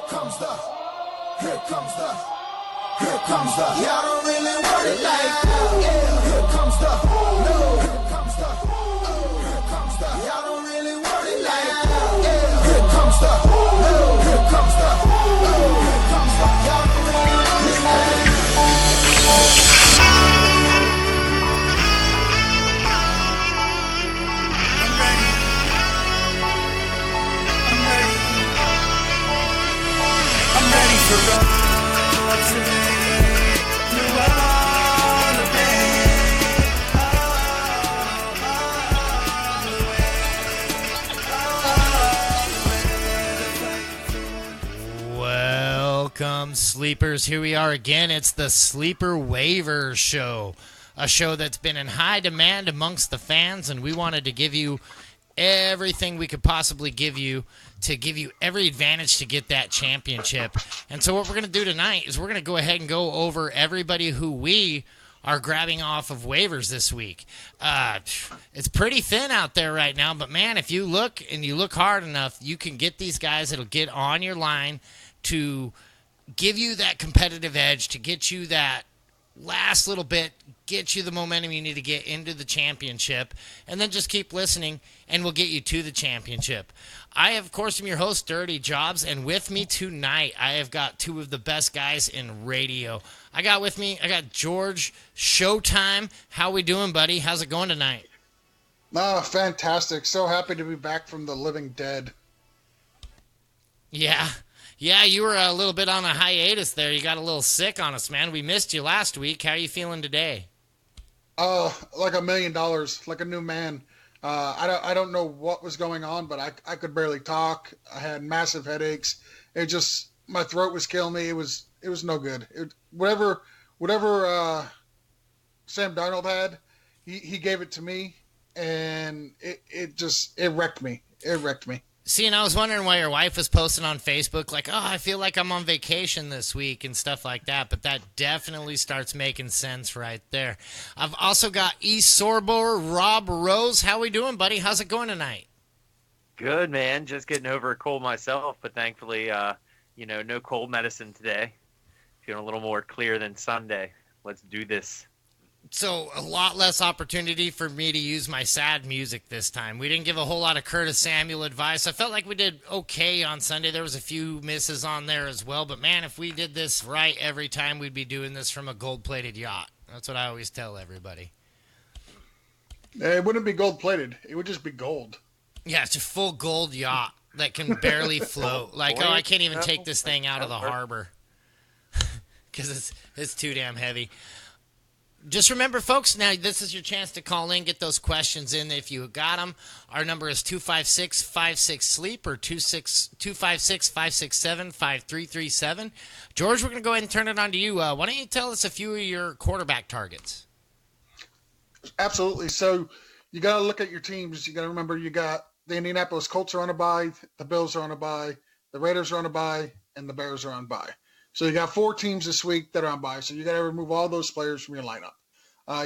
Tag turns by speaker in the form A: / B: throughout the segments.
A: comes the, here comes the, here comes the. Y'all don't really want it like that. Yeah. Here comes the, no. Here comes the, here comes the. Y'all don't really want it like that. Yeah. Here comes the, no. Here comes the, here comes the. Y'all don't really want it like that.
B: Welcome, sleepers. Here we are again. It's the SleeperWaiver show, a show that's been in high demand amongst the fans, and we wanted to give you everything we could possibly give you to give you every advantage to get that championship. And so what we're going to do tonight is we're going to go ahead and go over everybody who we are grabbing off of waivers this week. It's pretty thin out there right now, but man, if you look and you look hard enough, you can get these guys that'll get on your line to give you that competitive edge, to get you that last little bit, get you the momentum you need to get into the championship, and then just keep listening, and we'll get you to the championship. I, of course, am your host, Dirty Jobs, and with me tonight, I have got two of the best guys in radio. I got George Showtime. How we doing, buddy? How's it going tonight?
C: Oh, fantastic. So happy to be back from the living dead.
B: Yeah, you were a little bit on a hiatus there. You got a little sick on us, man. We missed you last week. How are you feeling today?
C: Like $1 million, like a new man. I don't know what was going on, but I could barely talk. I had massive headaches. My throat was killing me. It was no good. Whatever Sam Darnold had, he gave it to me, and it wrecked me. It wrecked me.
B: See, and I was wondering why your wife was posting on Facebook like, oh, I feel like I'm on vacation this week and stuff like that, but that definitely starts making sense right there. I've also got Sorbor, Rob Rose. How we doing, buddy? How's it going tonight?
D: Good, man. Just getting over a cold myself, but thankfully, no cold medicine today. Feeling a little more clear than Sunday. Let's do this.
B: So a lot less opportunity for me to use my sad music this time. We didn't give a whole lot of Curtis Samuel advice. I felt like we did okay on Sunday. There was a few misses on there as well. But, man, if we did this right every time, we'd be doing this from a gold-plated yacht. That's what I always tell everybody.
C: It wouldn't be gold-plated. It would just be gold.
B: Yeah, it's a full gold yacht that can barely float. Like, I can't even take this thing out of the harbor because it's too damn heavy. Just remember, folks, now this is your chance to call in, get those questions in if you got them. Our number is 256-56-SLEEP or 256-567-5337. George, we're going to go ahead and turn it on to you. Why don't you tell us a few of your quarterback targets?
C: Absolutely. So you got to look at your teams. You got to remember you got the Indianapolis Colts are on a bye, the Bills are on a bye, the Raiders are on a bye, and the Bears are on bye. So you got 4 teams this week that are on bye. So you got to remove all those players from your lineup.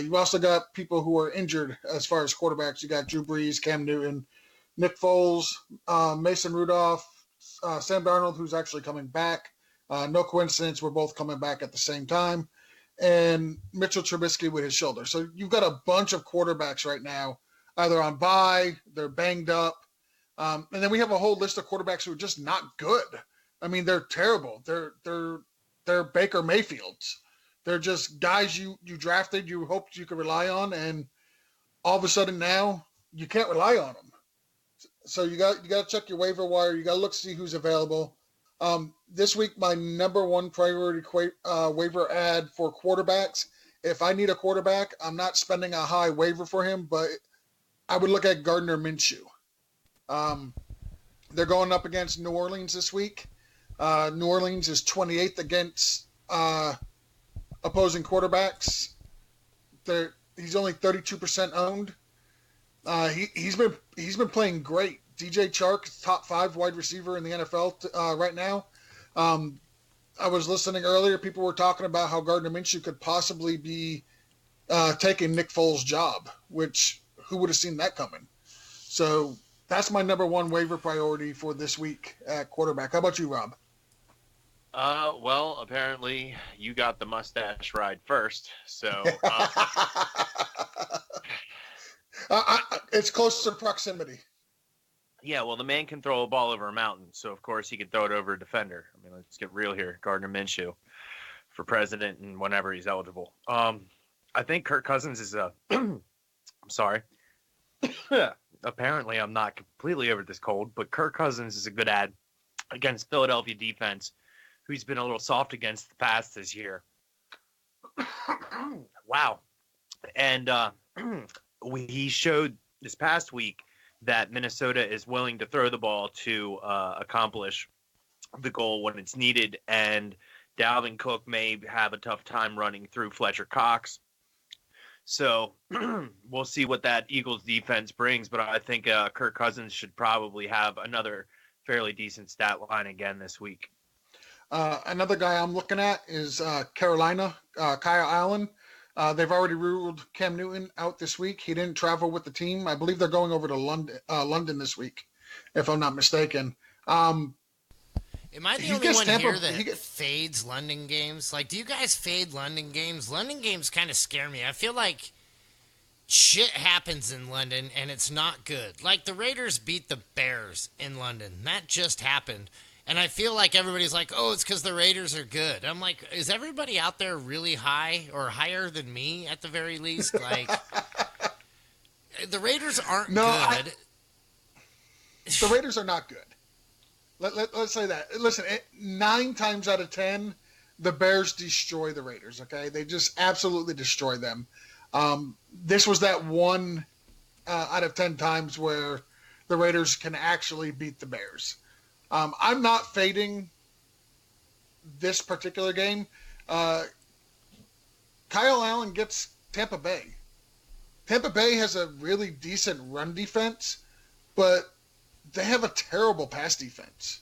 C: You also got people who are injured as far as quarterbacks. You got Drew Brees, Cam Newton, Nick Foles, Mason Rudolph, Sam Darnold, who's actually coming back. No coincidence, we're both coming back at the same time. And Mitchell Trubisky with his shoulder. So you've got a bunch of quarterbacks right now, either on bye, they're banged up. And then we have a whole list of quarterbacks who are just not good. I mean, they're terrible. They're Baker Mayfields. They're just guys you drafted, you hoped you could rely on, and all of a sudden now you can't rely on them. So you got to check your waiver wire. You got to look to see who's available. This week, my number one priority waiver ad for quarterbacks. If I need a quarterback, I'm not spending a high waiver for him, but I would look at Gardner Minshew. They're going up against New Orleans this week. New Orleans is 28th against opposing quarterbacks. He's only 32% owned. He's been playing great. DJ Chark is top 5 wide receiver in the NFL right now. I was listening earlier. People were talking about how Gardner Minshew could possibly be taking Nick Foles' job, which who would have seen that coming? So that's my number one waiver priority for this week at quarterback. How about you, Rob?
D: Well, apparently you got the mustache ride first, so
C: It's closer proximity.
D: yeah. Well, the man can throw a ball over a mountain, so of course he can throw it over a defender. I mean, let's get real here. Gardner Minshew for president and whenever he's eligible. I think Kirk Cousins is a. I'm sorry. Apparently, I'm not completely over this cold, but Kirk Cousins is a good ad against Philadelphia defense, who's been a little soft against the pass this year. Wow. And he showed this past week that Minnesota is willing to throw the ball to accomplish the goal when it's needed. And Dalvin Cook may have a tough time running through Fletcher Cox. So we'll see what that Eagles defense brings. But I think Kirk Cousins should probably have another fairly decent stat line again this week.
C: Another guy I'm looking at is Carolina, Kyle Allen. They've already ruled Cam Newton out this week. He didn't travel with the team. I believe they're going over to London this week, if I'm not mistaken.
B: Am I the only one
C: Tampa,
B: here that fades London games? Like, do you guys fade London games? London games kind of scare me. I feel like shit happens in London, and it's not good. Like, the Raiders beat the Bears in London. That just happened. And I feel like everybody's like, oh, it's because the Raiders are good. I'm like, is everybody out there really high or higher than me at the very least? Like, the Raiders aren't good.
C: The Raiders are not good. Let's say that. Listen, 9 times out of 10, the Bears destroy the Raiders, okay? They just absolutely destroy them. This was that 1 out of 10 times where the Raiders can actually beat the Bears. I'm not fading this particular game. Kyle Allen gets Tampa Bay. Tampa Bay has a really decent run defense, but they have a terrible pass defense.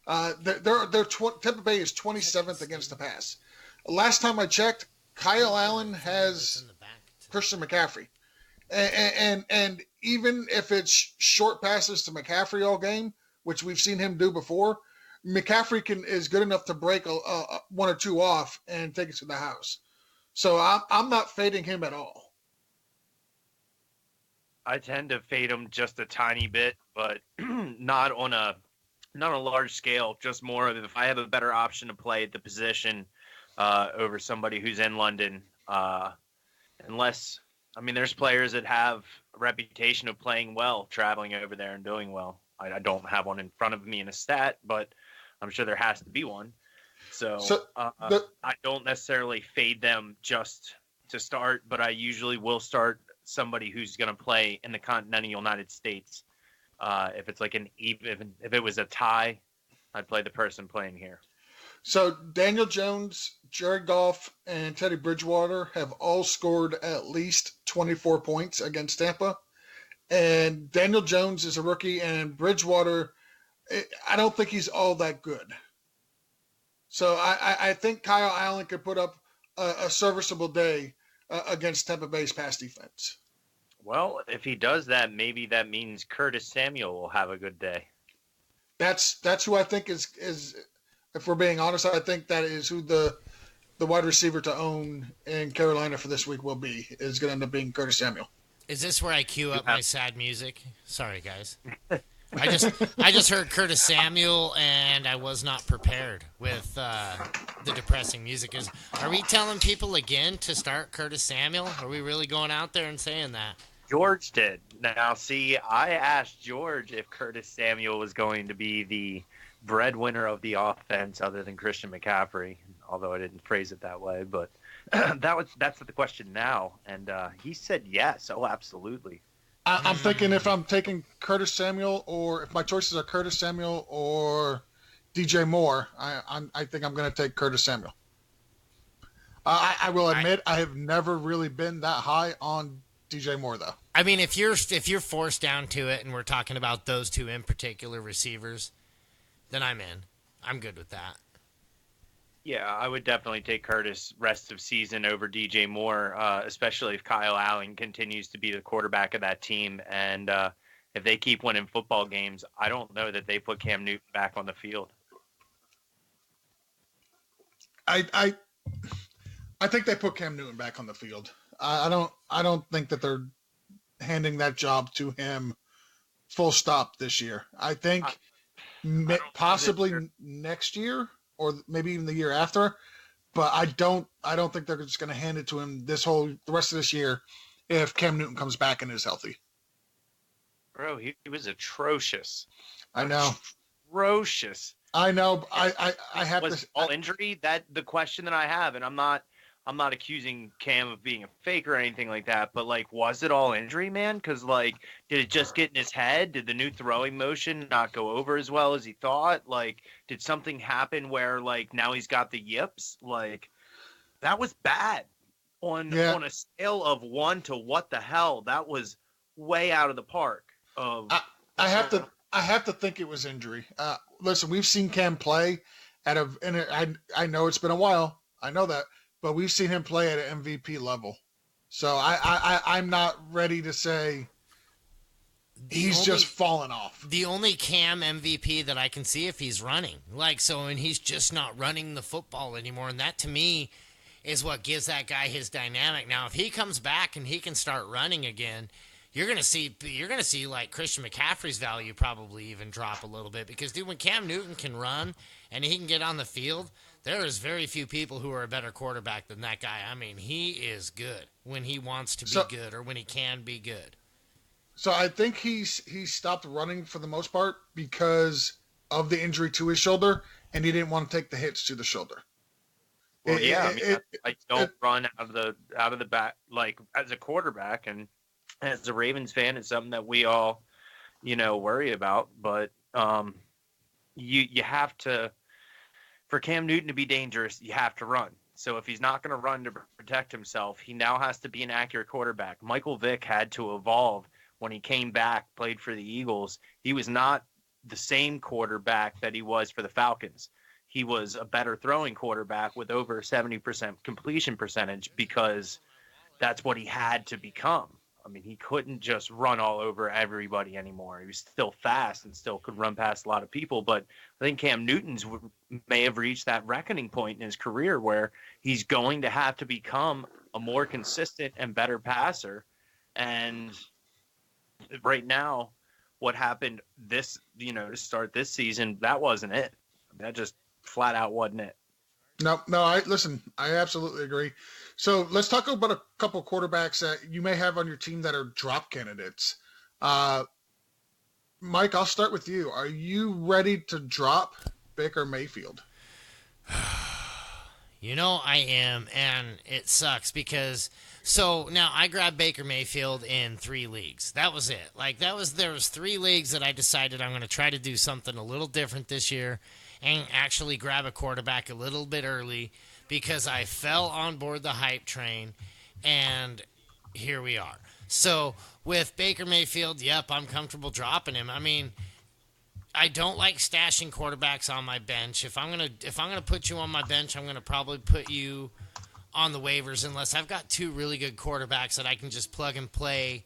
C: Tampa Bay is 27th against the pass. Last time I checked, Kyle Allen has Christian McCaffrey. And even if it's short passes to McCaffrey all game, which we've seen him do before, McCaffrey is good enough to break 1 or 2 off and take it to the house. So I'm not fading him at all.
D: I tend to fade him just a tiny bit, but not on a large scale. Just more of if I have a better option to play at the position over somebody who's in London. Unless, I mean, there's players that have a reputation of playing well, traveling over there and doing well. I don't have one in front of me in a stat, but I'm sure there has to be one. So I don't necessarily fade them just to start, but I usually will start somebody who's going to play in the continental United States. If it's like if it was a tie, I'd play the person playing here.
C: So Daniel Jones, Jared Goff, and Teddy Bridgewater have all scored at least 24 points against Tampa. And Daniel Jones is a rookie, and Bridgewater, I don't think he's all that good. So I think Kyle Allen could put up a serviceable day against Tampa Bay's pass defense.
D: Well, if he does that, maybe that means Curtis Samuel will have a good day.
C: That's who I think is if we're being honest, I think that is who the wide receiver to own in Carolina for this week will be, is going to end up being Curtis Samuel.
B: Is this where I cue up my sad music? Sorry, guys. I just heard Curtis Samuel, and I was not prepared with the depressing music. Are we telling people again to start Curtis Samuel? Are we really going out there and saying that?
D: George did. Now, see, I asked George if Curtis Samuel was going to be the breadwinner of the offense other than Christian McCaffrey, although I didn't phrase it that way, but that's the question now, and he said yes. Oh, absolutely.
C: I'm thinking if I'm taking Curtis Samuel, or if my choices are Curtis Samuel or DJ Moore, I think I'm going to take Curtis Samuel. I will admit I have never really been that high on DJ Moore, though.
B: I mean, if you're forced down to it, and we're talking about those two in particular receivers, then I'm in. I'm good with that.
D: Yeah, I would definitely take Curtis rest of season over DJ Moore, especially if Kyle Allen continues to be the quarterback of that team. And if they keep winning football games, I don't know that they put Cam Newton back on the field.
C: I think they put Cam Newton back on the field. I don't think that they're handing that job to him full stop this year. I think possibly next year or maybe even the year after, but I don't think they're just going to hand it to him the rest of this year if Cam Newton comes back and is healthy.
D: Bro, he was atrocious.
C: I know.
D: Atrocious.
C: I know. I have
D: was
C: to.
D: All injury? That the question that I have, and I'm not accusing Cam of being a fake or anything like that, but like, was it all injury, man? Because like, did it just get in his head? Did the new throwing motion not go over as well as he thought? Like, did something happen where like now he's got the yips? Like, that was bad on a scale of 1 to what the hell? That was way out of the park.
C: I have to think it was injury. Listen, we've seen Cam play I know it's been a while. I know that, but we've seen him play at an MVP level. So I'm not ready to say he's just fallen off.
B: The only Cam MVP that I can see if he's running, and he's just not running the football anymore, and that to me is what gives that guy his dynamic. Now, if he comes back and he can start running again, you're gonna see like Christian McCaffrey's value probably even drop a little bit because, dude, when Cam Newton can run and he can get on the field, there is very few people who are a better quarterback than that guy. I mean, he is good when he wants to be good or when he can be good.
C: So I think he stopped running for the most part because of the injury to his shoulder, and he didn't want to take the hits to the shoulder.
D: Well, I don't run out of the back like as a quarterback, and as a Ravens fan, it's something that we all, worry about. But you have to, for Cam Newton to be dangerous, you have to run. So if he's not going to run to protect himself, he now has to be an accurate quarterback. Michael Vick had to evolve when he came back, played for the Eagles. He was not the same quarterback that he was for the Falcons. He was a better throwing quarterback with over 70% completion percentage because that's what he had to become. I mean, he couldn't just run all over everybody anymore. He was still fast and still could run past a lot of people. But I think Cam Newton's may have reached that reckoning point in his career where he's going to have to become a more consistent and better passer. And right now, what happened to start this season, that wasn't it. That just flat out wasn't it.
C: No, I absolutely agree. So let's talk about a couple quarterbacks that you may have on your team that are drop candidates. Mike, I'll start with you. Are you ready to drop Baker Mayfield?
B: I am, and it sucks because now I grabbed Baker Mayfield in 3 leagues. That was it. There was 3 leagues that I decided I'm going to try to do something a little different this year and actually grab a quarterback a little bit early because I fell on board the hype train, and here we are. So with Baker Mayfield, yep, I'm comfortable dropping him. I mean, I don't like stashing quarterbacks on my bench. If I'm gonna put you on my bench, I'm gonna probably put you on the waivers unless I've got 2 really good quarterbacks that I can just plug and play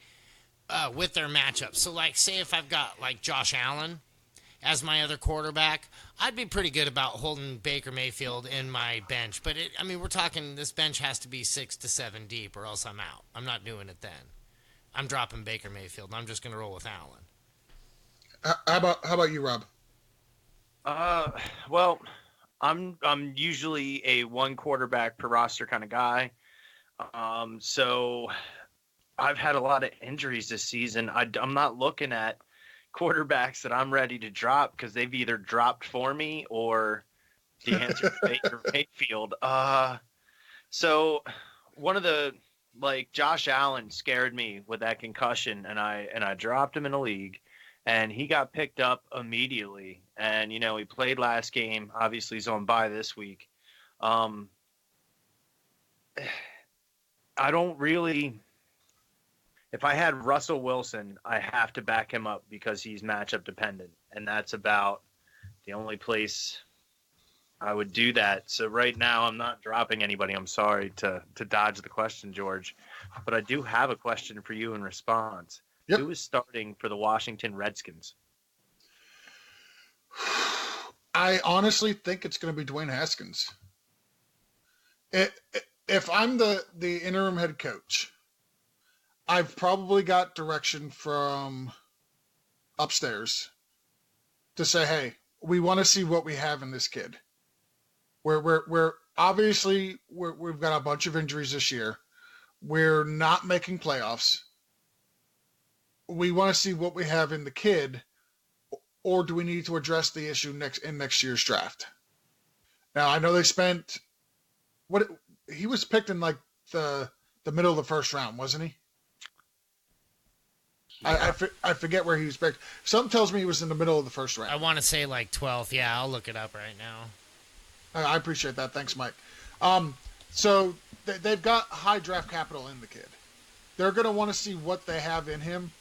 B: with their matchups. So say if I've got Josh Allen as my other quarterback, I'd be pretty good about holding Baker Mayfield in my bench. But we're talking this bench has to be 6 to 7 deep or else I'm out. I'm not doing it then. I'm dropping Baker Mayfield. I'm just going to roll with Allen.
C: How about you, Rob?
D: Well, I'm usually a 1 quarterback per roster kind of guy. So I've had a lot of injuries this season. I'm not looking at quarterbacks that I'm ready to drop because they've either dropped for me or the answer is Baker Mayfield. So one of the Josh Allen scared me with that concussion, and I dropped him in a league, and he got picked up immediately. And he played last game. Obviously, he's on bye this week. I don't really. If I had Russell Wilson, I have to back him up because he's matchup dependent, and that's about the only place I would do that. So right now, I'm not dropping anybody. I'm sorry to dodge the question, George, but I do have a question for you in response.
C: Yep.
D: Who is starting for the Washington Redskins?
C: I honestly think it's going to be Dwayne Haskins. If I'm the interim head coach, I've probably got direction from upstairs to say, hey, we want to see what we have in this kid. We're obviously we've got a bunch of injuries this year. We're not making playoffs. We want to see what we have in the kid, or do we need to address the issue next year's draft? Now I know they spent he was picked in like the middle of the first round, wasn't he? Yeah. I forget where he was picked. Something tells me he was in the middle of the first round.
B: I want to say like 12th. Yeah, I'll look it up right now.
C: I appreciate that. Thanks, Mike. So they've got high draft capital in the kid. They're going to want to see what they have in him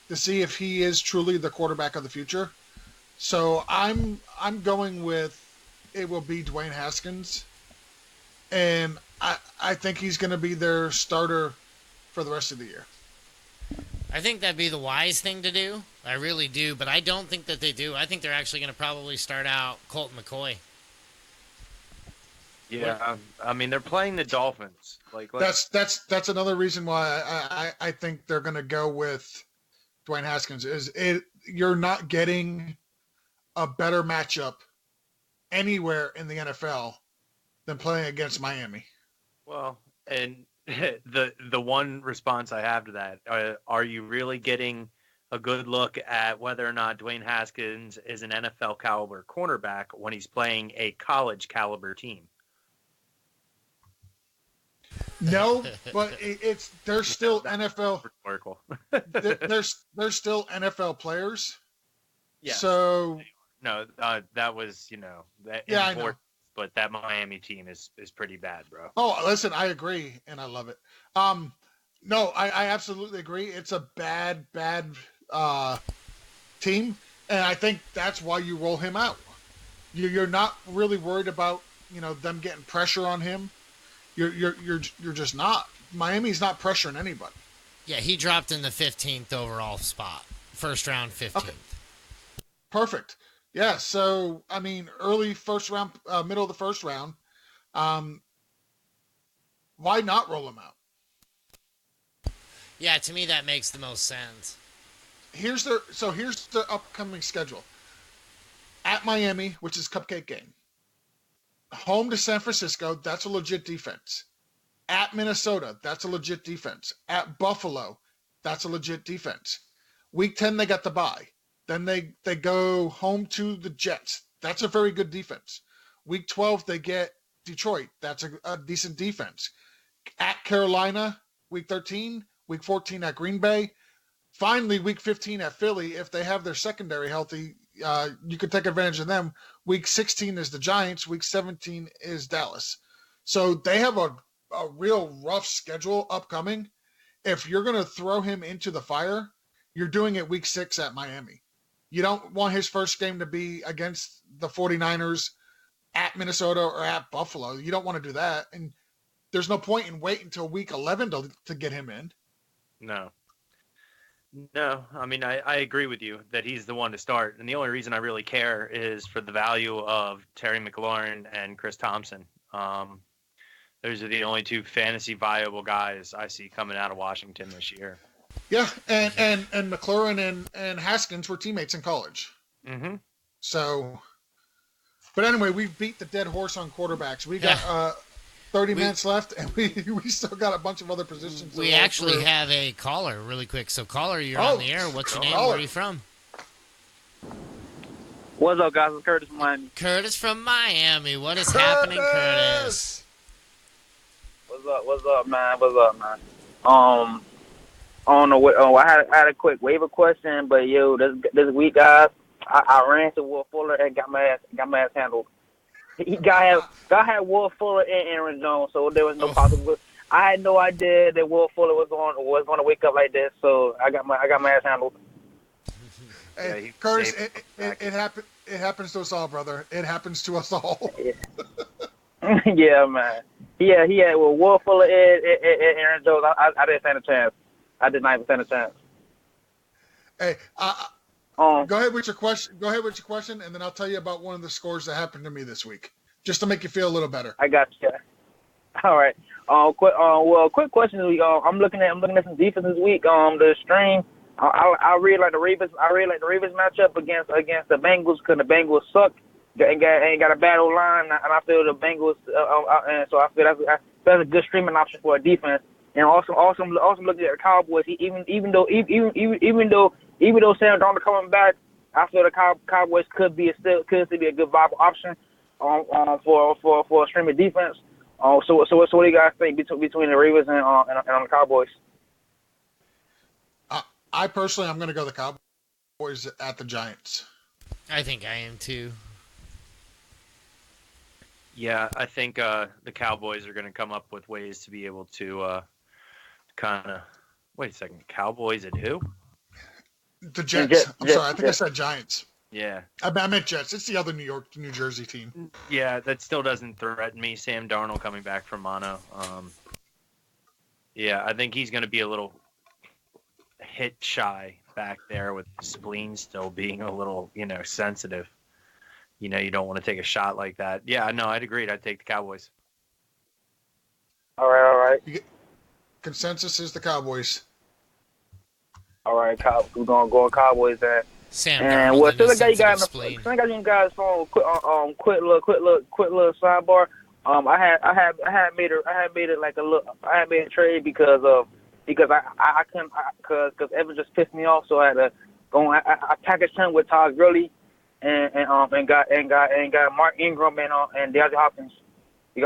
C: to see if he is truly the quarterback of the future. So I'm going with it will be Dwayne Haskins, and I think he's going to be their starter for the rest of the year.
B: I think that'd be the wise thing to do. I really do, but I don't think that they do. I think they're actually going to probably start out Colt McCoy.
D: Yeah, I mean they're playing the Dolphins.
C: That's another reason why I think they're going to go with Dwayne Haskins. You're not getting a better matchup anywhere in the NFL than playing against Miami.
D: Well, and the one response I have to that, are you really getting a good look at whether or not Dwayne Haskins is an NFL caliber cornerback when he's playing a college caliber team?
C: No, but they're still NFL. They're still NFL players.
D: Yeah.
C: So
D: no, that was
C: yeah, I know.
D: But that Miami team is pretty bad, bro.
C: Oh, listen, I agree, and I love it. No, I absolutely agree. It's a bad team, and I think that's why you roll him out. You're not really worried about them getting pressure on him. You're just not. Miami's not pressuring anybody.
B: Yeah, he dropped in the 15th overall spot. First round, 15th.
C: Okay. Perfect. Yeah, so, I mean, early first round, middle of the first round, why not roll him out?
B: Yeah, to me that makes the most sense.
C: Here's the upcoming schedule. At Miami, which is cupcake game. Home to San Francisco, that's a legit defense. At Minnesota, that's a legit defense. At Buffalo, that's a legit defense. Week 10, they got the bye. Then they go home to the Jets. That's a very good defense. Week 12, they get Detroit. That's a decent defense. At Carolina, week 13. Week 14 at Green Bay. Finally, week 15 at Philly. If they have their secondary healthy, you could take advantage of them. Week 16 is the Giants. Week 17 is Dallas. So they have a real rough schedule upcoming. If you're going to throw him into the fire, you're doing it week 6 at Miami. You don't want his first game to be against the 49ers at Minnesota or at Buffalo. You don't want to do that. And there's no point in waiting until week 11 to get him in.
D: No, I mean, I agree with you that he's the one to start. And the only reason I really care is for the value of Terry McLaurin and Chris Thompson. Those are the only two fantasy viable guys I see coming out of Washington this year.
C: Yeah, and McLaurin and Haskins were teammates in college.
D: Mm-hmm.
C: So, but anyway, we've beat the dead horse on quarterbacks. We got 30 minutes left, and we still got a bunch of other positions.
B: We actually have a caller really quick. So, caller, you're on the air. What's your name? Where are you from?
E: What's up, guys? It's Curtis from Miami.
B: Curtis from Miami. What is happening, Curtis?
E: What's up, man? I don't know what. I had a quick waiver question, but this week, guys, I ran to Will Fuller and got my ass handled. God had Will Fuller and Aaron Jones, so there was no possible. I had no idea that Will Fuller was going to wake up like this, so I got my ass handled.
C: Hey, yeah, Curtis, it happens to us all, brother. It happens to us all.
E: Yeah, man. Yeah, he had Will Fuller and Aaron Jones. I didn't stand a chance. I did not even stand a chance.
C: Hey, go ahead with your question, and then I'll tell you about one of the scores that happened to me this week, just to make you feel a little better.
E: I got you. All right. Quick question this week. I'm looking at some defense this week. The stream. I really like the Ravens. I really like the Ravens matchup against the Bengals because the Bengals suck. Ain't got a bad old line, and I feel the Bengals. And so I feel that's a good streaming option for a defense. And also looking at the Cowboys. Even though Sam Darnold coming back, I feel the Cowboys could still be a good viable option for a streaming defense. So what do you guys think between the Ravens and the Cowboys?
C: I personally, I'm going to go the Cowboys at the Giants.
B: I think I am too.
D: Yeah, I think the Cowboys are going to come up with ways to be able to kind of. Wait a second, Cowboys and who?
C: The Jets. I'm sorry, I think I said Giants.
D: Yeah.
C: I meant Jets. It's the other New Jersey team.
D: Yeah, that still doesn't threaten me. Sam Darnold coming back from mono. Yeah, I think he's going to be a little hit shy back there with the spleen still being a little, sensitive. You don't want to take a shot like that. Yeah, no, I'd agree. I'd take the Cowboys.
E: All right.
C: Consensus is the Cowboys.
E: All right, we're going to go Cowboys then.
B: Sam
E: and
B: Darnold
E: still got you guys on guys' phone. Quick little sidebar. I had made a trade because I couldn't because Evans just pissed me off, so I had to go. I packaged him with Todd Gurley and got Mark Ingram and DeAndre Hopkins. You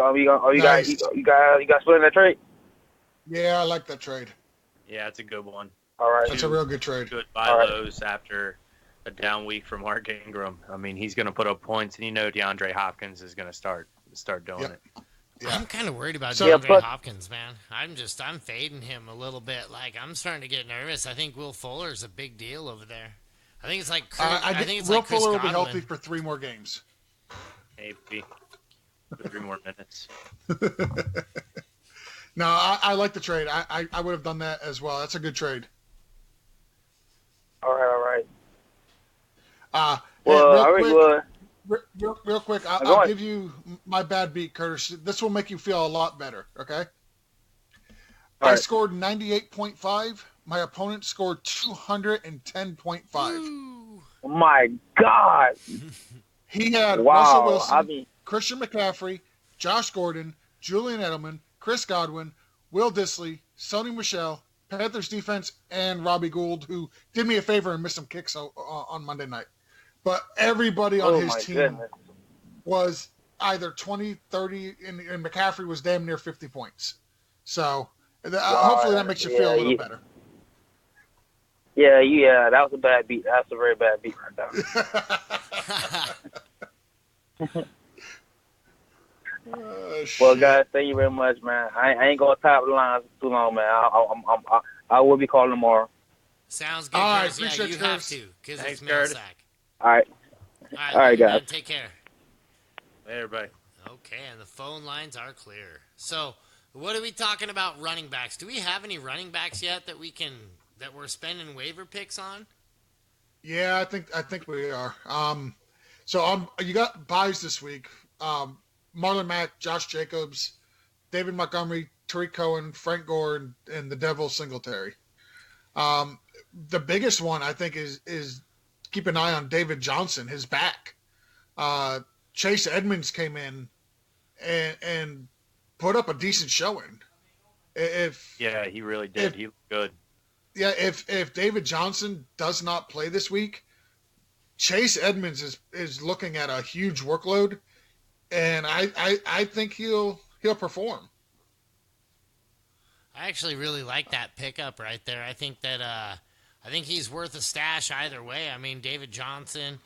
E: guys split in that trade?
C: Yeah, I like that trade.
D: Yeah, it's a good one.
E: All right,
C: that's a real good trade.
D: Good buy lows after a down week from Mark Ingram. I mean, he's going to put up points, and DeAndre Hopkins is going to start doing it.
B: Yeah. I'm kind of worried about DeAndre Hopkins, man. I'm fading him a little bit. Like, I'm starting to get nervous. I think Will Fuller's a big deal over there. I think it's like
C: Will Fuller will be healthy for 3 more games.
D: Maybe 3 more minutes.
C: No, I like the trade. I would have done that as well. That's a good trade.
E: All right.
C: Real quick, I'll give you my bad beat, Curtis. This will make you feel a lot better, okay? I scored 98.5. My opponent scored 210.5.
E: Oh my God.
C: He had Russell Wilson, Christian McCaffrey, Josh Gordon, Julian Edelman, Chris Godwin, Will Dissly, Sony Michel, Panthers defense, and Robbie Gould, who did me a favor and missed some kicks on Monday night. But everybody on his team was either 20, 30, and McCaffrey was damn near 50 points. So hopefully that makes you feel a little better.
E: Yeah, that was a bad beat. That's a very bad beat right there. Well, guys, thank you very much, man. I ain't gonna top the lines too long, man. I will be calling tomorrow.
B: Sounds good.
C: All right,
B: appreciate you have to because it's
D: Curtis.
E: All right, guys.
B: Man, take care.
D: Hey, everybody.
B: Okay, and the phone lines are clear. So, what are we talking about? Running backs? Do we have any running backs yet that we're spending waiver picks on?
C: Yeah, I think we are. So you got buys this week. Marlon Mack, Josh Jacobs, David Montgomery, Tariq Cohen, Frank Gore, and the Devil Singletary. The biggest one I think is keep an eye on David Johnson, his back. Chase Edmonds came in and put up a decent showing.
D: Yeah, he really did. He looked good.
C: Yeah, if David Johnson does not play this week, Chase Edmonds is looking at a huge workload, and I think he'll perform.
B: I actually really like that pickup right there. I think he's worth a stash either way. I mean, David Johnson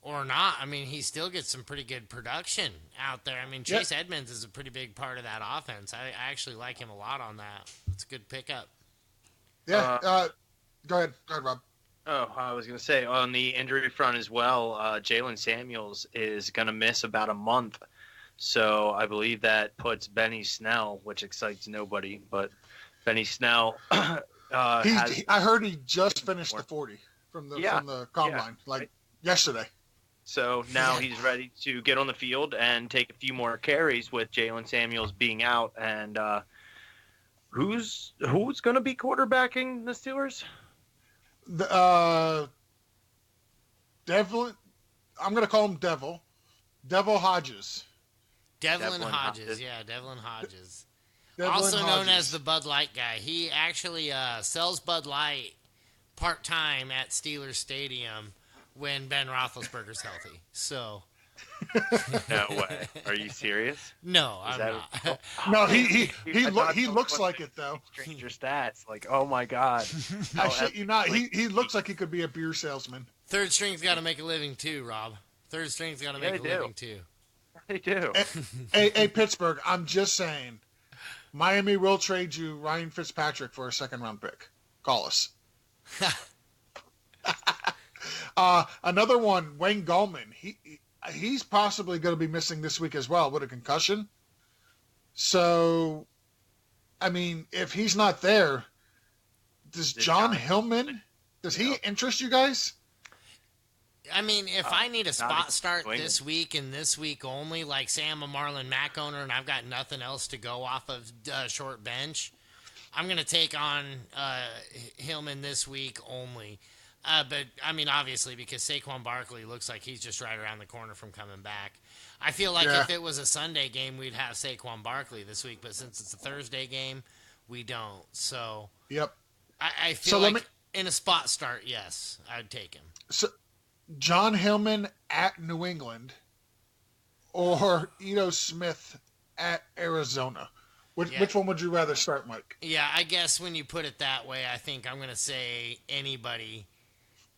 B: or not, I mean, he still gets some pretty good production out there. I mean, Chase Edmonds is a pretty big part of that offense. I actually like him a lot on that. It's a good pickup.
C: Yeah. Go ahead, Rob.
D: Oh, I was going to say, on the injury front as well, Jalen Samuels is going to miss about a month. So I believe that puts Benny Snell, which excites nobody, but Benny Snell
C: I heard he just finished the 40 from the combine, yesterday.
D: So now he's ready to get on the field and take a few more carries with Jalen Samuels being out. And who's going to be quarterbacking the Steelers?
C: Devlin. I'm going to call him Devil. Devil Hodges.
B: Devlin Hodges. Yeah, Devlin Hodges.
C: Devlin
B: Also known
C: Hodges.
B: as the Bud Light guy. He actually sells Bud Light part-time at Steelers Stadium when Ben Roethlisberger's healthy. So...
D: No way. Are you serious?
B: No, I'm not.
C: No, he looks like it though.
D: Stranger stats, like, oh my god.
C: I shit you not. He looks like he could be a beer salesman.
B: Third string's got to make a living too, Rob. Third string's got to make a living too.
D: They do.
C: Hey, Pittsburgh, I'm just saying, Miami will trade you Ryan Fitzpatrick for a second-round pick. Call us. Another one, Wayne Gallman. He's possibly going to be missing this week as well with a concussion. So, I mean, if he's not there, does John Hillman, does he interest you guys?
B: I mean, if I need a spot start this week and this week only, like say I'm a Marlon Mack owner and I've got nothing else to go off of short bench, I'm going to take on Hillman this week only. But, I mean, obviously, because Saquon Barkley looks like he's just right around the corner from coming back. I feel like if it was a Sunday game, we'd have Saquon Barkley this week. But since it's a Thursday game, we don't. So,
C: yep.
B: I feel like in a spot start, yes, I'd take him.
C: So, John Hillman at New England or Ito Smith at Arizona? Which one would you rather start, Mike?
B: Yeah, I guess when you put it that way, I think I'm going to say anybody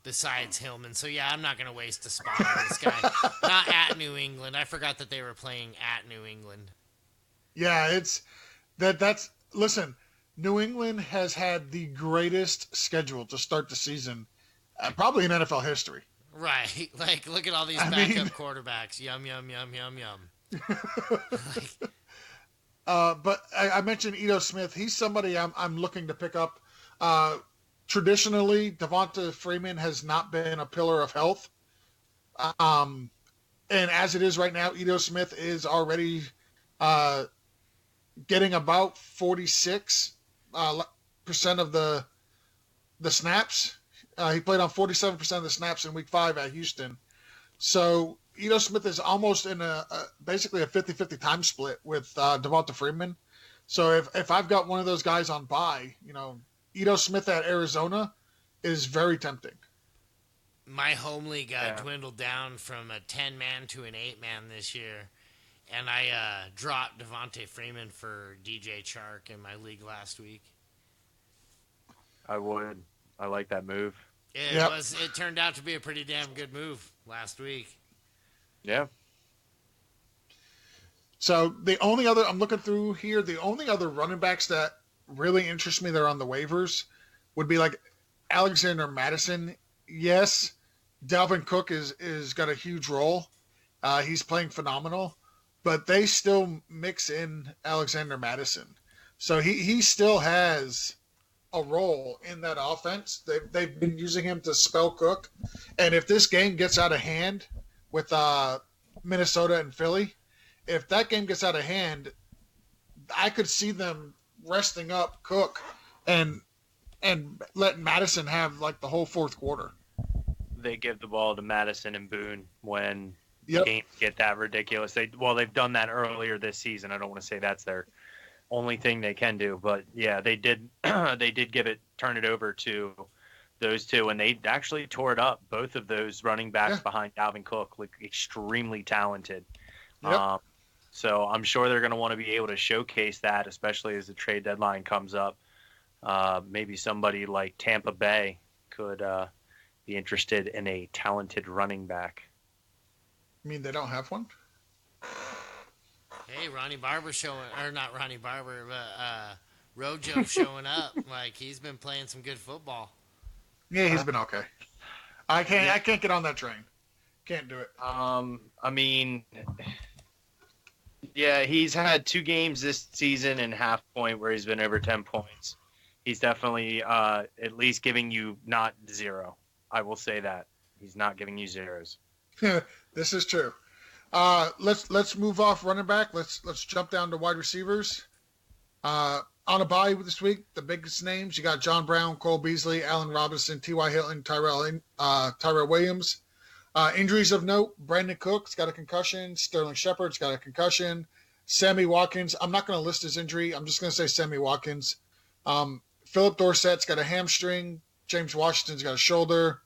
B: besides Hillman. So, yeah, I'm not going to waste a spot on this guy. Not at New England. I forgot that they were playing at New England.
C: Yeah, that's listen, New England has had the greatest schedule to start the season, probably in NFL history.
B: Right. Like, look at all these backup quarterbacks. Yum, yum, yum, yum, yum.
C: But I mentioned Ito Smith. He's somebody I'm looking to pick up. Traditionally, Devonta Freeman has not been a pillar of health. And as it is right now, Ito Smith is already getting about 46% of the snaps. He played on 47% of the snaps in Week 5 at Houston. So Ito Smith is almost in basically a 50-50 time split with Devonta Freeman. So if I've got one of those guys on bye, Ito Smith at Arizona is very tempting.
B: My home league dwindled down from a 10-man to an 8-man this year, and I dropped Devonta Freeman for DJ Chark in my league last week.
D: I would. I like that move.
B: It turned out to be a pretty damn good move last week.
D: Yeah.
C: So I'm looking through here, the only other running backs that really interest me that are on the waivers would be like Alexander Madison. Yes, Dalvin Cook is got a huge role. He's playing phenomenal, but they still mix in Alexander Madison. So he still has a role in that offense. They've been using him to spell Cook. And if this game gets out of hand with Minnesota and Philly, if that game gets out of hand, I could see them resting up Cook and letting Madison have like the whole fourth quarter.
D: They give the ball to Madison and Boone when games get that ridiculous. They've done that earlier this season. I don't want to say that's their only thing they can do, but yeah, they did turn it over to those two, and they actually tore it up. Both of those running backs behind Dalvin Cook look extremely talented.
C: Yep.
D: So I'm sure they're going to want to be able to showcase that, especially as the trade deadline comes up. Maybe somebody like Tampa Bay could be interested in a talented running back.
C: You mean they don't have one?
B: Hey, Ronnie Barber not Ronnie Barber, but Rojo showing up. Like, he's been playing some good football.
C: Yeah, he's been okay. I can't get on that train. Can't do it.
D: I mean, yeah, he's had 2 games this season and half point where he's been over 10 points. He's definitely at least giving you not 0. I will say that. He's not giving you zeros.
C: This is true. Let's move off running back. Let's jump down to wide receivers. On a bye this week, the biggest names you got: John Brown, Cole Beasley, Allen Robinson, T.Y. Hilton, Tyrell Williams. Injuries of note: Brandon Cook's got a concussion. Sterling Shepard's got a concussion. Sammy Watkins. I'm not going to list his injury. I'm just going to say Sammy Watkins. Philip Dorsett's got a hamstring. James Washington's got a shoulder.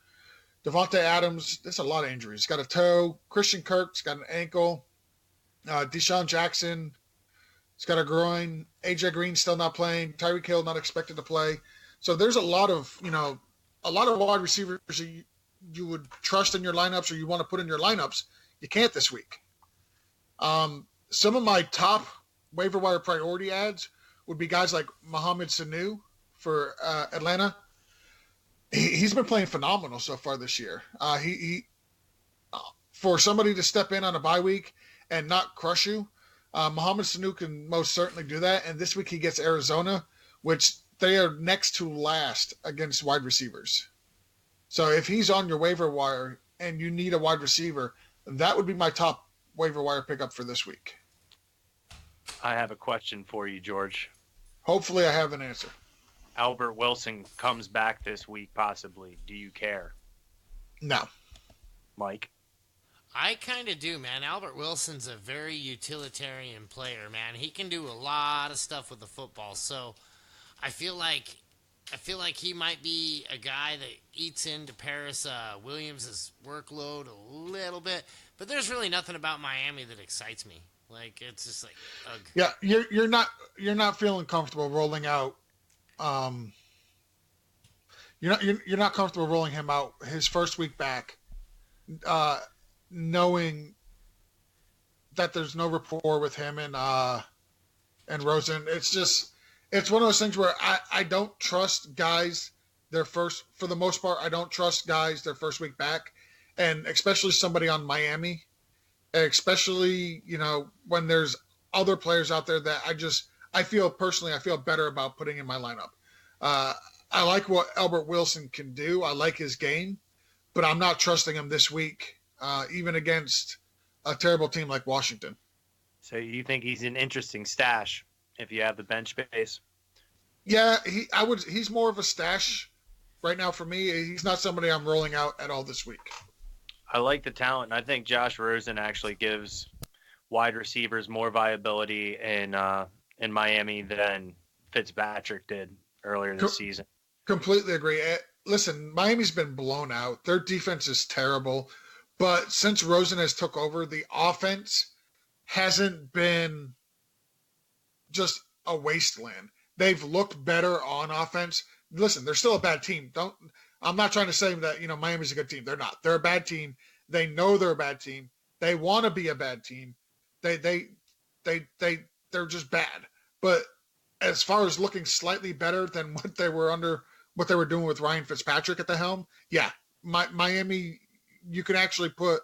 C: Devontae Adams, there's a lot of injuries. He's got a toe. Christian Kirk's got an ankle. Deshaun Jackson, he's got a groin. AJ Green still not playing. Tyreek Hill not expected to play. So there's a lot of wide receivers you would trust in your lineups or you want to put in your lineups. You can't this week. Some of my top waiver wire priority ads would be guys like Mohamed Sanu for Atlanta. He's been playing phenomenal so far this year. He for somebody to step in on a bye week and not crush you, Mohamed Sanu can most certainly do that. And this week he gets Arizona, which they are next to last against wide receivers. So if he's on your waiver wire and you need a wide receiver, that would be my top waiver wire pickup for this week.
D: I have a question for you, George.
C: Hopefully I have an answer.
D: Albert Wilson comes back this week, possibly. Do you care?
C: No.
D: Mike?
B: I kind of do, man. Albert Wilson's a very utilitarian player, man. He can do a lot of stuff with the football. So I feel like he might be a guy that eats into Paris Williams' workload a little bit. But there's really nothing about Miami that excites me. Like, it's just like, ugh.
C: Yeah, you're not feeling comfortable rolling out. You're not comfortable rolling him out his first week back, knowing that there's no rapport with him and Rosen. It's one of those things where I don't trust guys for the most part. I don't trust guys their first week back, and especially somebody on Miami, and especially when there's other players out there that I feel better about putting in my lineup. I like what Albert Wilson can do. I like his game, but I'm not trusting him this week, even against a terrible team like Washington.
D: So you think he's an interesting stash if you have the bench space?
C: Yeah, he's more of a stash right now for me. He's not somebody I'm rolling out at all this week.
D: I like the talent. I think Josh Rosen actually gives wide receivers more viability in Miami than Fitzpatrick did earlier this season.
C: Completely agree. Listen, Miami's been blown out. Their defense is terrible. But since Rosen has took over, the offense hasn't been just a wasteland. They've looked better on offense. Listen, they're still a bad team. I'm not trying to say that, Miami's a good team. They're not. They're a bad team. They know they're a bad team. They want to be a bad team. They're just bad. But as far as looking slightly better than what they were doing with Ryan Fitzpatrick at the helm, yeah, Miami, you can actually put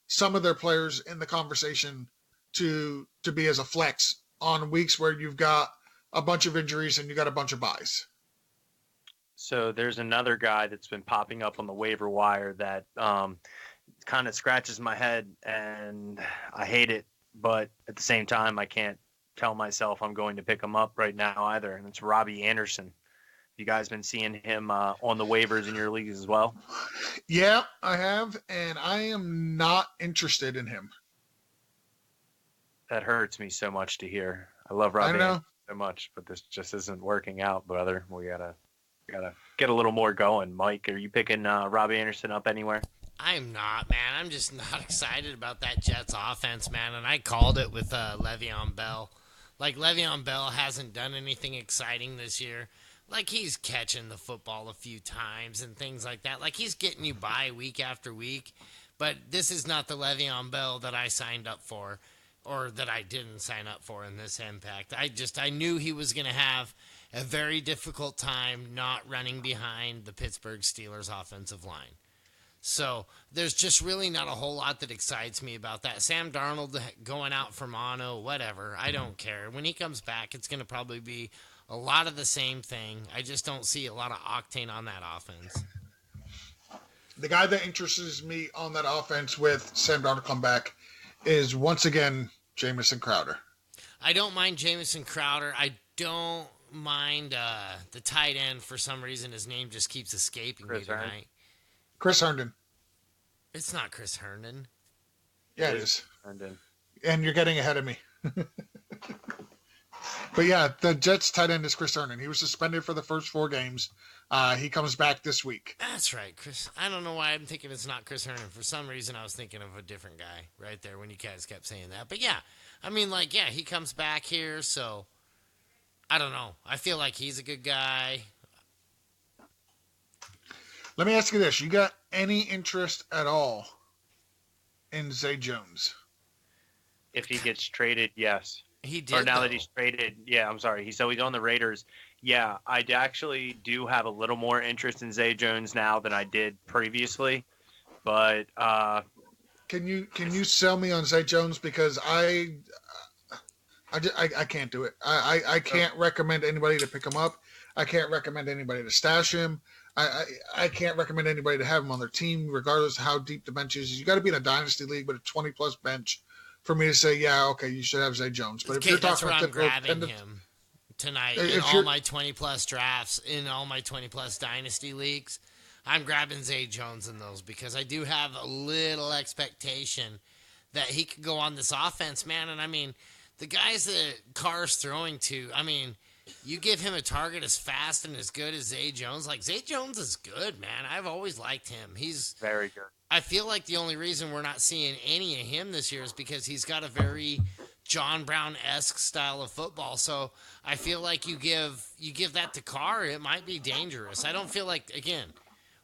C: some of their players in the conversation to be as a flex on weeks where you've got a bunch of injuries and you got a bunch of buys.
D: So there's another guy that's been popping up on the waiver wire that kind of scratches my head, and I hate it, but at the same time, I can't tell myself I'm going to pick him up right now either, and it's Robbie Anderson. You guys been seeing him on the waivers in your leagues as well?
C: Yeah, I have, and I am not interested in him.
D: That hurts me so much to hear. I love Robbie Anderson so much, but this just isn't working out, brother. We gotta get a little more going. Mike, are you picking Robbie Anderson up anywhere?
B: I'm not, man. I'm just not excited about that Jets offense, man. And I called it with Le'Veon Bell. Like, Le'Veon Bell hasn't done anything exciting this year. Like, he's catching the football a few times and things like that. Like, he's getting you by week after week. But this is not the Le'Veon Bell that I signed up for, or that I didn't sign up for in this impact. I knew he was going to have a very difficult time not running behind the Pittsburgh Steelers offensive line. So there's just really not a whole lot that excites me about that. Sam Darnold going out for mono, whatever. I don't care. When he comes back, it's going to probably be a lot of the same thing. I just don't see a lot of octane on that offense.
C: The guy that interests me on that offense with Sam Darnold come back is, once again, Jamison Crowder.
B: I don't mind Jamison Crowder. I don't mind the tight end. For some reason, his name just keeps escaping me tonight.
C: Chris Herndon.
B: It's not Chris Herndon.
C: Yeah, it is.
D: Herndon.
C: And you're getting ahead of me. But yeah, the Jets tight end is Chris Herndon. He was suspended for the first 4 games. He comes back this week.
B: That's right, Chris. I don't know why I'm thinking it's not Chris Herndon. For some reason, I was thinking of a different guy right there when you guys kept saying that. But yeah, I mean, like, yeah, he comes back here, so I don't know. I feel like he's a good guy.
C: Let me ask you this. You got any interest at all in Zay Jones?
D: If he gets traded, yes.
B: He did.
D: Or now that he's traded, yeah, I'm sorry. So he's on the Raiders. Yeah, I actually do have a little more interest in Zay Jones now than I did previously. But
C: can you sell me on Zay Jones, because I can't do it. I can't recommend anybody to pick him up. I can't recommend anybody to stash him. I can't recommend anybody to have him on their team, regardless of how deep the bench is. You got to be in a dynasty league with a 20-plus bench for me to say, yeah, okay, you should have Zay Jones. But if you're
B: that's
C: talking
B: where I'm
C: about
B: grabbing him tonight in all my 20-plus drafts, in all my 20-plus dynasty leagues. I'm grabbing Zay Jones in those because I do have a little expectation that he could go on this offense, man. And, I mean, the guys that Carr's throwing to, I mean, you give him a target as fast and as good as Zay Jones. Like, Zay Jones is good, man. I've always liked him. He's
D: very good.
B: I feel like the only reason we're not seeing any of him this year is because he's got a very John Brown-esque style of football. So I feel like you give that to Carr, it might be dangerous. I don't feel like, again,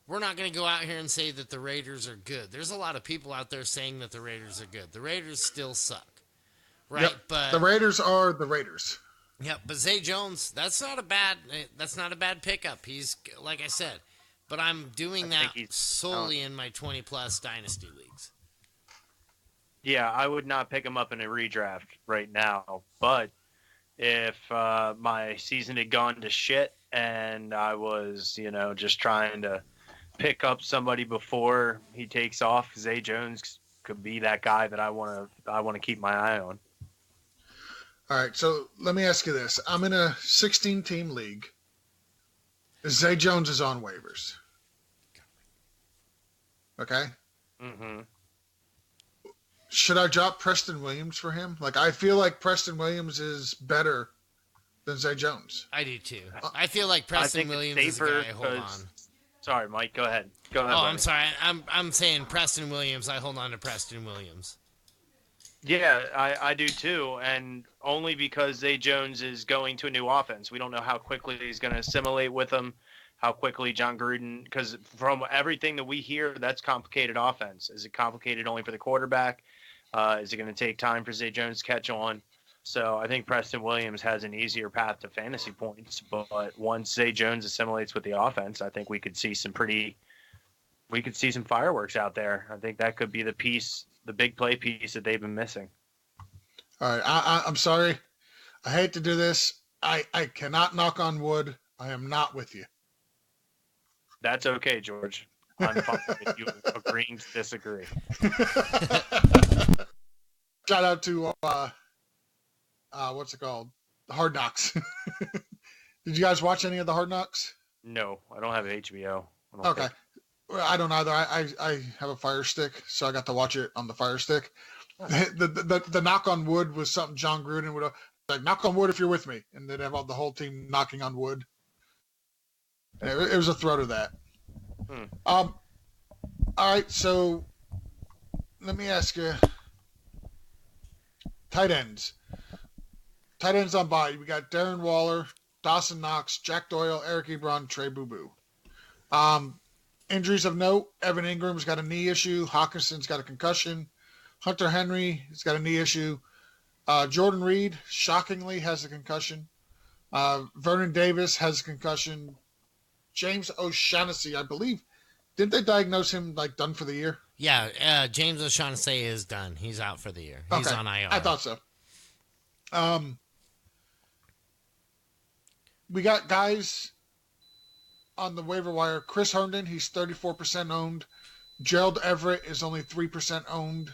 B: we're not going to go out here and say that the Raiders are good. There's a lot of people out there saying that the Raiders are good. The Raiders still suck, right?
C: Yep.
B: But
C: the Raiders are the Raiders.
B: Yeah, but Zay Jones, that's not a bad pickup. He's, like I said, but I'm doing that solely in my 20-plus dynasty leagues.
D: Yeah, I would not pick him up in a redraft right now. But if my season had gone to shit and I was, just trying to pick up somebody before he takes off, Zay Jones could be that guy that I want to keep my eye on.
C: All right, so let me ask you this. I'm in a 16-team league. Zay Jones is on waivers. Okay?
D: Mm-hmm.
C: Should I drop Preston Williams for him? Like, I feel like Preston Williams is better than Zay Jones.
B: I do, too. I feel like Preston Williams is a guy I hold on.
D: Sorry, Mike, go ahead.
B: Oh, I'm sorry. I'm saying Preston Williams. I hold on to Preston Williams.
D: Yeah, I do too, and only because Zay Jones is going to a new offense. We don't know how quickly he's going to assimilate with them, how quickly John Gruden, because from everything that we hear, that's complicated offense. Is it complicated only for the quarterback? Is it going to take time for Zay Jones to catch on? So I think Preston Williams has an easier path to fantasy points, but once Zay Jones assimilates with the offense, I think we could see some fireworks out there. I think that could be the big play piece that they've been missing.
C: All right, I'm sorry. I hate to do this. I cannot knock on wood. I am not with you.
D: That's okay, George. I'm fine with you agreeing to disagree.
C: Shout out to, what's it called? Hard Knocks. Did you guys watch any of the Hard Knocks?
D: No, I don't have HBO.
C: Okay. I don't either. I have a Fire Stick, so I got to watch it on the Fire Stick. The knock on wood was something John Gruden would like, knock on wood if you're with me, and they'd have the whole team knocking on wood. And it was a throw to that. All right, so let me ask you, tight ends. Tight ends on bye. We got Darren Waller, Dawson Knox, Jack Doyle, Eric Ebron, Trey Boo Boo. Injuries of note: Evan Ingram's got a knee issue. Hawkinson's got a concussion. Hunter Henry has got a knee issue. Jordan Reed, shockingly, has a concussion. Vernon Davis has a concussion. James O'Shaughnessy, I believe, didn't they diagnose him done for the year?
B: Yeah, James O'Shaughnessy is done. He's out for the year. He's on IR.
C: I thought so. We got guys on the waiver wire, Chris Herndon, he's 34% owned. Gerald Everett is only 3% owned.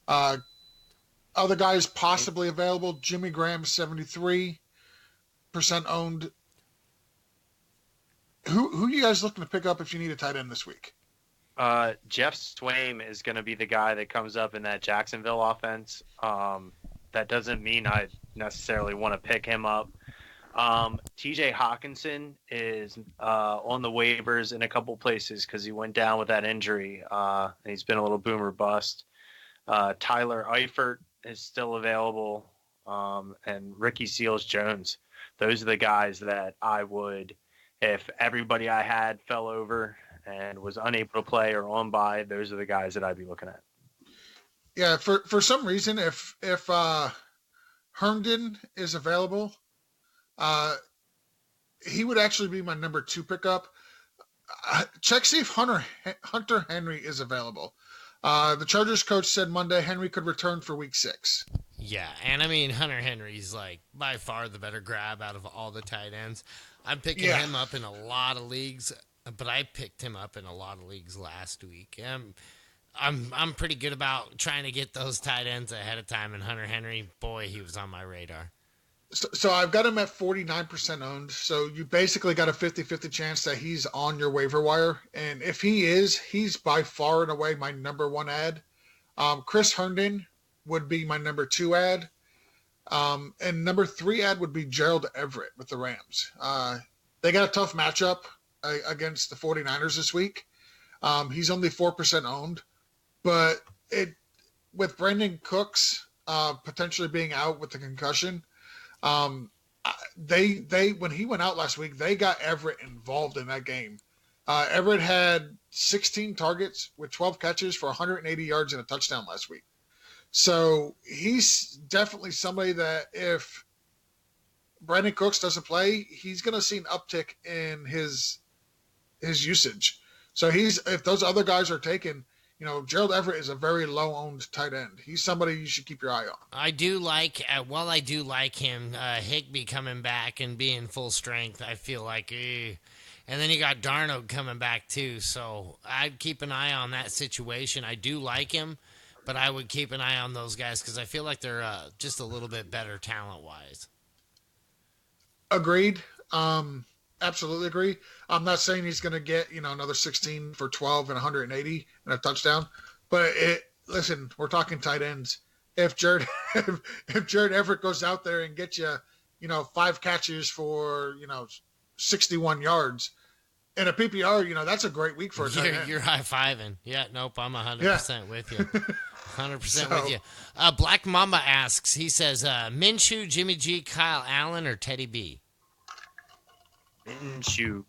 C: Other guys possibly available, Jimmy Graham, 73% owned. Who are you guys looking to pick up if you need a tight end this week?
D: Jeff Swaim is going to be the guy that comes up in that Jacksonville offense. That doesn't mean I necessarily want to pick him up. TJ Hawkinson is on the waivers in a couple places because he went down with that injury. And he's been a little boomer bust. Tyler Eifert is still available. And Ricky Seals-Jones. Those are the guys that I would, if everybody I had fell over and was unable to play or on by, those are the guys that I'd be looking at.
C: Yeah, for some reason, if Herndon is available, he would actually be my number 2 pickup. Check see if Hunter Henry is available. The Chargers coach said Monday Henry could return for week 6.
B: Yeah, and I mean, Hunter Henry's like by far the better grab out of all the tight ends. I'm picking him up in a lot of leagues, but I picked him up in a lot of leagues last week. I'm pretty good about trying to get those tight ends ahead of time, and Hunter Henry, boy, he was on my radar.
C: So I've got him at 49% owned. So you basically got a 50-50 chance that he's on your waiver wire. And if he is, he's by far and away my number 1 ad. Chris Herndon would be my number 2 ad. And number 3 ad would be Gerald Everett with the Rams. They got a tough matchup against the 49ers this week. He's only 4% owned. But with Brandon Cooks potentially being out with the concussion, they when he went out last week, they got Everett involved in that game. Everett had 16 targets with 12 catches for 180 yards and a touchdown last week. So he's definitely somebody that if Brandon Cooks doesn't play, he's going to see an uptick in his usage. So if those other guys are taken, Gerald Everett is a very low-owned tight end. He's somebody you should keep your eye on.
B: I do like him, Higbee coming back and being full strength. I feel like, and then you got Darnold coming back too. So I'd keep an eye on that situation. I do like him, but I would keep an eye on those guys because I feel like they're just a little bit better talent-wise.
C: Agreed. Absolutely agree. I'm not saying he's going to get, another 16 for 12 and 180 and a touchdown, but listen, we're talking tight ends. If Jared Everett goes out there and gets you, 5 catches for, 61 yards in a PPR, that's a great week for a tight end.
B: You're high-fiving. Yeah, nope, I'm 100% with you. 100% with you. Black Mamba asks, he says, Minshew, Jimmy G, Kyle Allen, or Teddy B?
D: Minshew.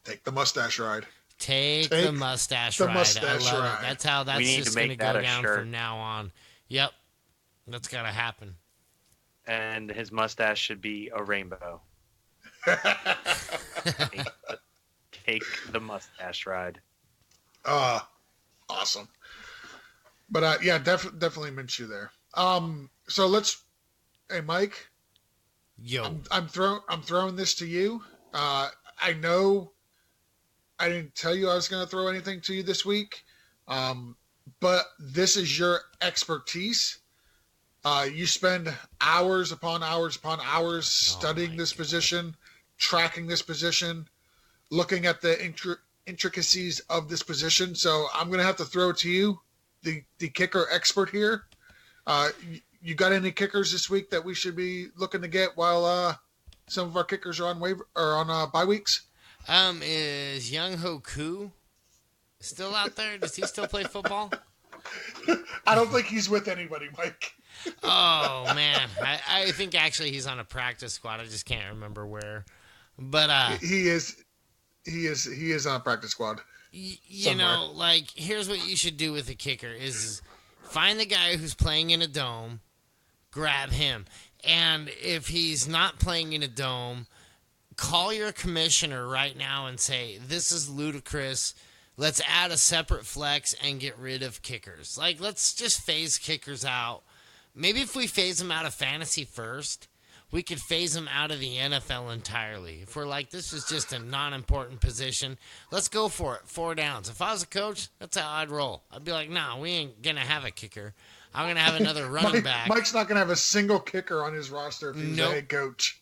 C: Take the mustache ride.
B: Take the mustache ride. I love it. That's how that's just going to go down from now on. Yep. That's got to happen.
D: And his mustache should be a rainbow. Take the mustache ride.
C: Awesome. But definitely Minshew there. So hey Mike.
B: Yo.
C: I'm throwing this to you. I know I didn't tell you I was going to throw anything to you this week, but this is your expertise. You spend hours upon hours upon hours studying this position, tracking this position, looking at the intricacies of this position. So I'm going to have to throw it to you, the kicker expert here. You got any kickers this week that we should be looking to get while some of our kickers are on waiver or on bye weeks?
B: Is Young Hoku still out there? Does he still play football?
C: I don't think he's with anybody, Mike.
B: Oh man, I think actually he's on a practice squad. I just can't remember where. But
C: he is on a practice squad.
B: Here's what you should do with a kicker is find the guy who's playing in a dome, grab him. And if he's not playing in a dome, call your commissioner right now and say, this is ludicrous. Let's add a separate flex and get rid of kickers. Let's just phase kickers out. Maybe if we phase them out of fantasy first, we could phase him out of the NFL entirely. If we're like, this is just a non-important position, let's go for it. 4 downs. If I was a coach, that's how I'd roll. I'd be like, no, we ain't going to have a kicker. I'm going to have another running back.
C: Mike's not going to have a single kicker on his roster if he's
B: Nope.
C: a head coach.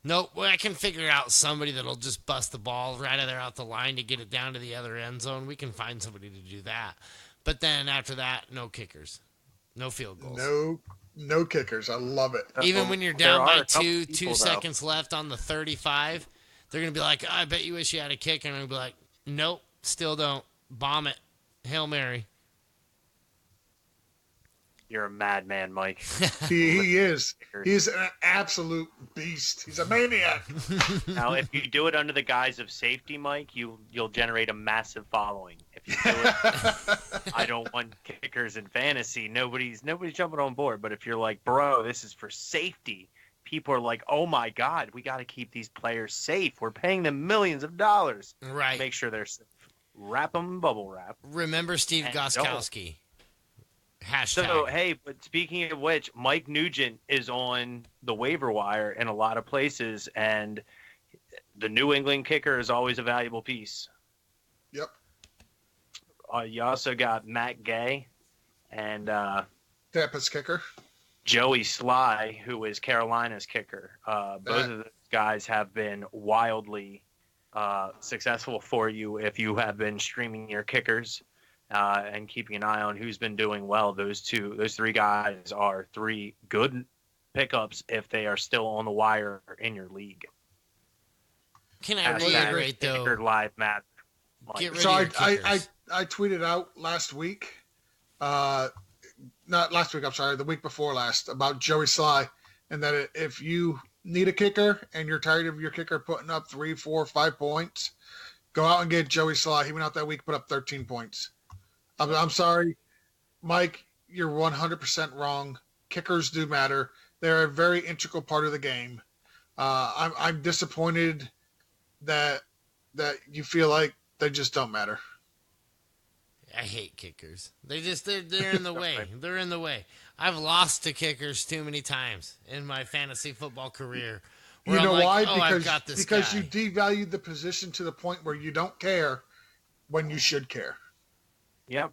B: Nope. Well, I can figure out somebody that'll just bust the ball right out the line to get it down to the other end zone. We can find somebody to do that. But then after that, no kickers. No field goals.
C: No kickers. I love it.
B: Even when you're
D: There
B: down
D: are
B: by
D: a couple
B: two
D: people, though.
B: seconds left on the 35, they're going to be like, I bet you wish you had a kicker. And I'm going to be like, nope, still don't. Bomb it. Hail Mary.
D: You're a madman, Mike.
C: He is. He's an absolute beast. He's a maniac.
D: Now, if you do it under the guise of safety, Mike, you'll generate a massive following. If you do it, I don't want kickers in fantasy. Nobody's jumping on board. But if you're like, bro, this is for safety, people are like, oh my God, we got to keep these players safe. We're paying them millions of dollars.
B: Right.
D: Make sure they're safe. Wrap them in bubble wrap.
B: Remember Steve
D: And
B: Goskowski. Hashtag.
D: So, hey, but speaking of which, Mike Nugent is on the waiver wire in a lot of places, and the New England kicker is always a valuable piece.
C: Yep.
D: You also got Matt Gay and
C: Tampa's kicker.
D: Joey Sly, who is Carolina's kicker. Both of those guys have been wildly successful for you if you have been streaming your kickers. And keeping an eye on who's been doing well. Those 3 guys are 3 good pickups if they are still on the wire in your league.
B: Can I reiterate, though?
D: Live Matt.
B: Get rid
C: So
B: of your kickers.
C: I tweeted out last week, not last week, I'm sorry, the week before last, about Joey Sly, and that if you need a kicker and you're tired of your kicker putting up 3, 4, 5 points, go out and get Joey Sly. He went out that week, put up 13 points. I'm sorry, Mike, you're 100% wrong. Kickers do matter. They're a very integral part of the game. I'm disappointed that you feel like they just don't matter.
B: I hate kickers. They're in the way. They're in the way. I've lost to kickers too many times in my fantasy football career.
C: You know why?
B: I've got this
C: because
B: guy.
C: you devalued the position to the point where you don't care when you should care.
D: Yep.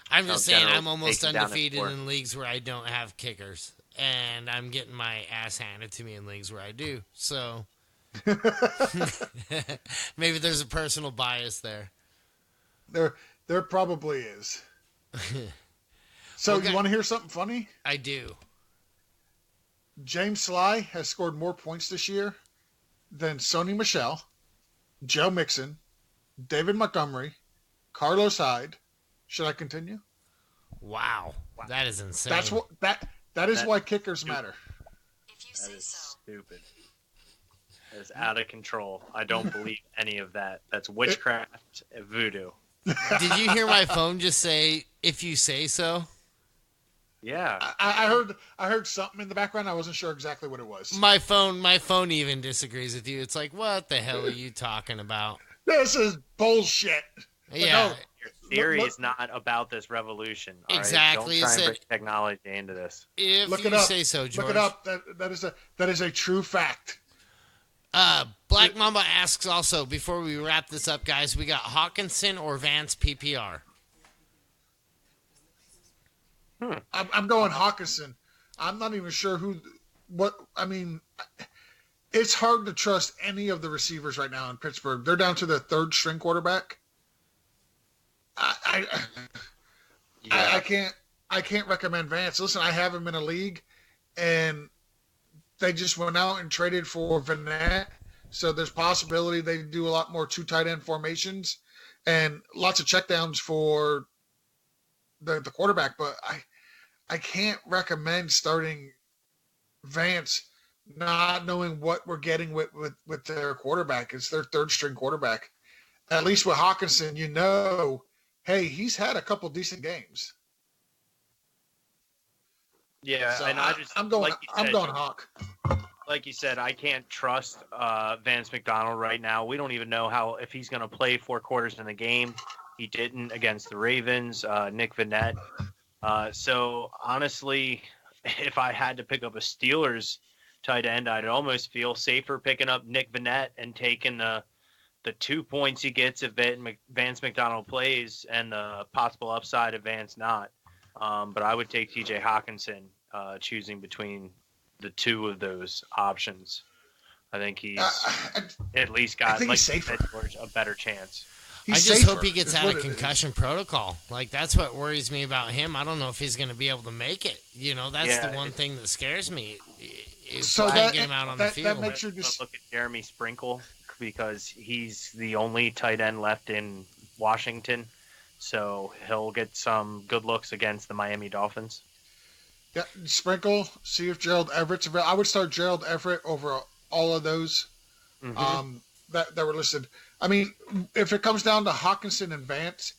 B: I'm just saying
D: General
B: I'm almost
D: taking down his
B: undefeated
D: score.
B: in leagues where I don't have kickers. And I'm getting my ass handed to me in leagues where I do. So maybe there's a personal bias there.
C: There probably is. So
B: Okay.
C: you want to hear something funny?
B: I do.
C: James Sly has scored more points this year than Sony Michel, Joe Mixon, David Montgomery, Carlos Hyde. Should I continue?
B: Wow. That is insane.
C: That's what that is
D: That-
C: why kickers matter.
D: That is stupid. That is out of control. I don't believe any of that. That's witchcraft and voodoo.
B: Did you hear my phone just say, if you say so?
D: Yeah.
C: I heard something in the background. I wasn't sure exactly what it was.
B: My phone even disagrees with you. It's like, what the hell are you talking about?
C: This is bullshit.
B: Yeah.
C: no.
D: Your theory
C: Look-
D: is not about this revolution. all right?
B: Exactly.
D: Don't try
B: It
D: and
B: said-
D: bring technology into this.
B: If
C: Look
B: you
C: it up.
B: say so, George.
C: Look it up. That is a true fact.
B: Black Mamba asks also, before we wrap this up, guys, we got Hawkinson or Vance PPR?
C: I'm going Hawkinson. I'm not even sure it's hard to trust any of the receivers right now in Pittsburgh. They're down to the 3rd string quarterback. I can't recommend Vance. Listen, I have him in a league, and they just went out and traded for Vanette. So there's possibility they do a lot more 2 tight end formations and lots of checkdowns for the quarterback. But I can't recommend starting Vance not knowing what we're getting with their quarterback. It's their 3rd string quarterback. At least with Hawkinson, hey, he's had a couple decent games.
D: Yeah,
C: So
D: and
C: I'm going
D: George,
C: Hawk.
D: like you said, I can't trust Vance McDonald right now. We don't even know if he's going to play 4 quarters in the game. He didn't against the Ravens, Nick Vanette. So honestly, if I had to pick up a Steelers tight end, I'd almost feel safer picking up Nick Vannett and taking the 2 points he gets if Vance McDonald plays and the possible upside if Vance not. But I would take TJ Hawkinson, choosing between the two of those options. I think he's at least got, like safer. A better chance.
B: I just hope he gets out of concussion protocol. Like, that's what worries me about him. I don't know if he's going to be able to make it. That's the one thing that scares me.
C: So
B: get him out on the field.
C: That makes you just
D: look at Jeremy Sprinkle, because he's the only tight end left in Washington. So he'll get some good looks against the Miami Dolphins.
C: Yeah, Sprinkle, see if Gerald Everett's available. I would start Gerald Everett over all of those that were listed. I mean, if it comes down to Hawkinson and Vance,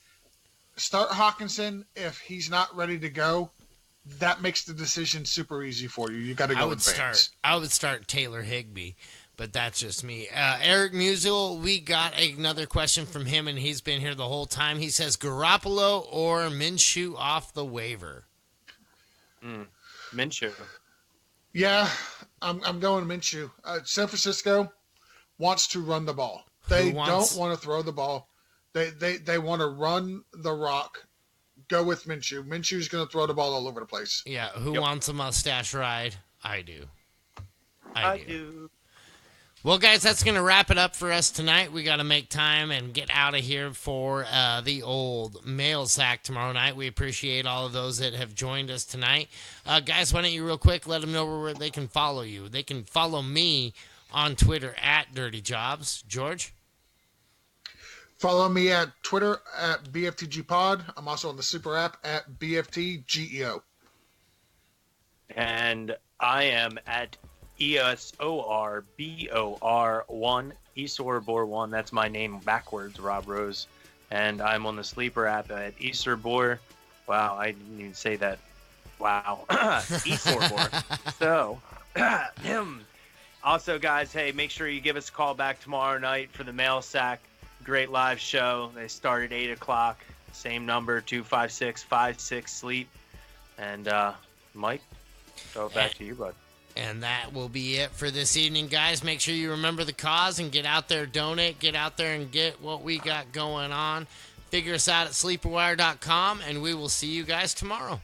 C: start Hawkinson. If he's not ready to go, that makes the decision super easy for you. You got to go with Vance.
B: I would start Taylor Higbee, but that's just me. Eric Musial, we got another question from him, and he's been here the whole time. He says, Garoppolo or Minshew off the waiver?
D: Minshew.
C: Yeah, I'm going Minshew. San Francisco wants to run the ball. They don't want to throw the ball. They want to run the rock. Go with Minshew. Minshew's going to throw the ball all over the place.
B: Yeah, who wants a mustache ride? I do. I do. Well, guys, that's going to wrap it up for us tonight. We got to make time and get out of here for the old mail sack tomorrow night. We appreciate all of those that have joined us tonight. Guys, why don't you real quick let them know where they can follow you. They can follow me on Twitter at Dirty Jobs. George?
C: Follow me at Twitter at BFTGPod. I'm also on the super app at BFTGEO.
D: And I am at ESORBOR1, ESORBOR1. That's my name backwards, Rob Rose. And I'm on the Sleeper app at ESORBOR. Wow, I didn't even say that. Wow. ESORBOR. So, also, guys, hey, make sure you give us a call back tomorrow night for the mail sack. Great live show. They start at 8 o'clock. Same number, 256-56-SLEEP. And, Mike, throw it back to you, bud.
B: And that will be it for this evening, guys. Make sure you remember the cause and get out there, donate, get out there and get what we got going on. Figure us out at SleeperWire.com, and we will see you guys tomorrow.